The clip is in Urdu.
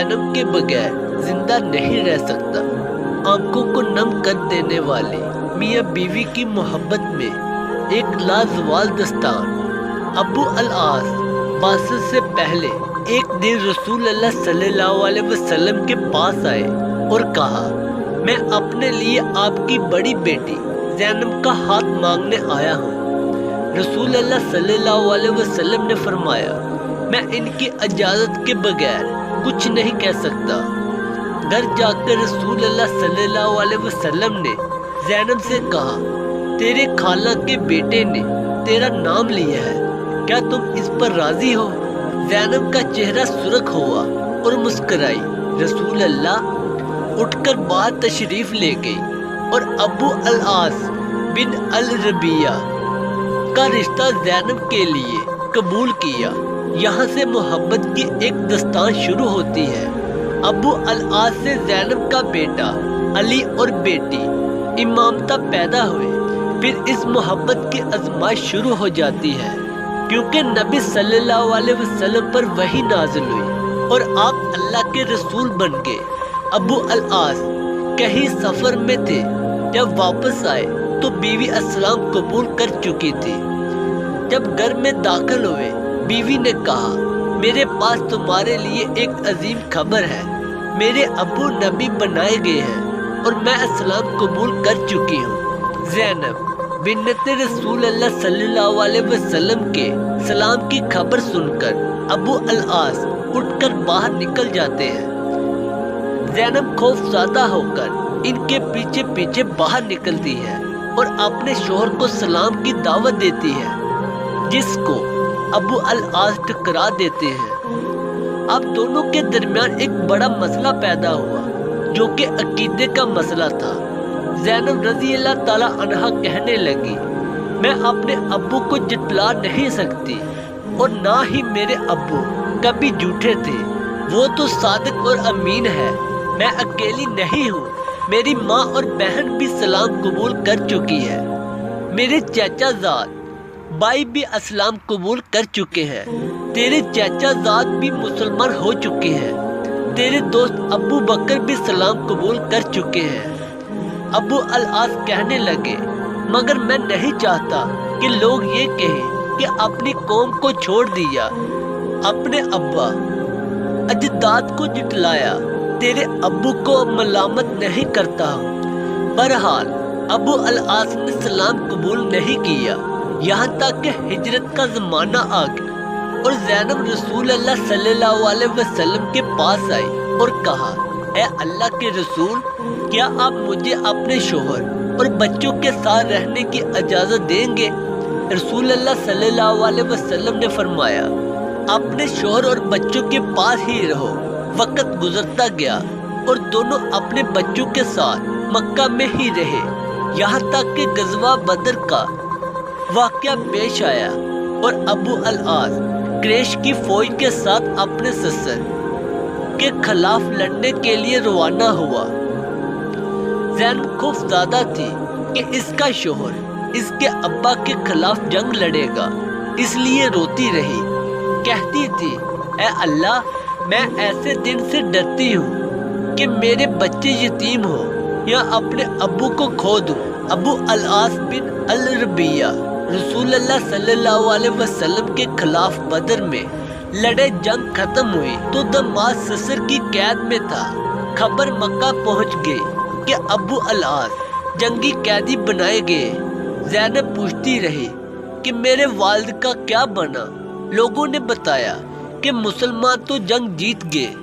زینب کے بغیر زندہ نہیں رہ سکتا۔ آنکھوں کو نم کر دینے والی میاں بیوی کی محبت میں ایک لازوال داستان۔ ابو العاص بعثت سے پہلے ایک دن رسول اللہ صلی اللہ علیہ وسلم کے پاس آئے اور کہا، میں اپنے لیے آپ کی بڑی بیٹی زینب کا ہاتھ مانگنے آیا ہوں۔ رسول اللہ صلی اللہ علیہ وسلم نے فرمایا، میں ان کی اجازت کے بغیر کچھ نہیں کہہ سکتا۔ گھر جا کر رسول اللہ صلی اللہ علیہ وسلم نے زینب سے کہا، تیرے خالہ کے بیٹے نے تیرا نام لیا ہے، کیا تم اس پر راضی ہو؟ زینب کا چہرہ سرخ ہوا اور مسکرائی۔ رسول اللہ اٹھ کر باہر تشریف لے گئی اور ابو العاص بن الربیہ کا رشتہ زینب کے لیے قبول کیا۔ یہاں سے محبت کی ایک داستان شروع ہوتی ہے۔ ابو العاص سے زینب کا بیٹا علی اور بیٹی امامتہ پیدا ہوئے۔ پھر اس محبت کی آزمائش شروع ہو جاتی ہے، کیونکہ نبی صلی اللہ علیہ وسلم پر وحی نازل ہوئی اور آپ اللہ کے رسول بن گئے۔ ابو العاص کہیں سفر میں تھے، جب واپس آئے تو بیوی اسلام قبول کر چکی تھی۔ جب گھر میں داخل ہوئے، بیوی نے کہا، میرے پاس تمہارے لیے ایک عظیم خبر ہے۔ میرے ابو نبی بنائے گئے ہیں اور میں اسلام قبول کر چکی ہوں۔ زینب بنت رسول اللہ صلی اللہ علیہ وسلم کے سلام کی خبر سن کر ابو العاص اٹھ کر باہر نکل جاتے ہیں۔ زینب خوف زدہ ہو کر ان کے پیچھے پیچھے باہر نکلتی ہے اور اپنے شوہر کو سلام کی دعوت دیتی ہے، جس کو ابو العاص ٹکرا دیتے ہیں۔ اب دونوں کے درمیان ایک بڑا مسئلہ پیدا ہوا، جو کہ عقیدے کا مسئلہ تھا۔ زینب رضی اللہ تعالی عنہا کہنے لگی، میں اپنے ابو کو جھٹلا نہیں سکتی، اور نہ ہی میرے ابو کبھی جھوٹے تھے، وہ تو صادق اور امین ہے۔ میں اکیلی نہیں ہوں، میری ماں اور بہن بھی سلام قبول کر چکی ہے۔ میرے چچا زاد بھائی بھی اسلام قبول کر چکے ہیں، تیرے چچا زاد بھی مسلمان ہو چکے ہیں، تیرے دوست ابو بکر بھی سلام قبول کر چکے ہیں۔ ابو العاص کہنے لگے، مگر میں نہیں چاہتا کہ لوگ یہ کہیں کہ اپنی قوم کو چھوڑ دیا، اپنے ابا اجداد کو جھٹلایا، تیرے ابو کو ملامت نہیں کرتا ہوں۔ بہرحال ابو العاص نے سلام قبول نہیں کیا، یہاں تک کہ ہجرت کا زمانہ آ گیا اور زینب رسول اللہ صلی اللہ علیہ وسلم کے پاس آئی اور کہا، اے اللہ کے رسول، کیا آپ مجھے اپنے شوہر اور بچوں کے ساتھ رہنے کی اجازت دیں گے؟ رسول اللہ صلی اللہ علیہ وسلم نے فرمایا، اپنے شوہر اور بچوں کے پاس ہی رہو۔ وقت گزرتا گیا اور دونوں اپنے بچوں کے ساتھ مکہ میں ہی رہے، یہاں تک کہ غزوہ بدر کا واقعہ پیش آیا اور ابو العاص قریش کی فوج کے ساتھ اپنے سسر کے خلاف لڑنے کے لیے روانہ ہوا۔ زینب خوف زدہ تھی کہ اس کا شوہر اس کے ابا کے خلاف جنگ لڑے گا، اس لیے روتی رہی، کہتی تھی، اے اللہ، میں ایسے دن سے ڈرتی ہوں کہ میرے بچے یتیم ہو یا اپنے ابو کو کھو دوں۔ ابو العاص بن الربیہ رسول اللہ صلی اللہ علیہ وسلم کے خلاف بدر میں لڑے، جنگ ختم ہوئی تو دماد سسر کی قید میں تھا۔ خبر مکہ پہنچ گئی کہ ابو العاص جنگی قیدی بنائے گئے۔ زینب پوچھتی رہی کہ میرے والد کا کیا بنا؟ لوگوں نے بتایا کہ مسلمان تو جنگ جیت گئے،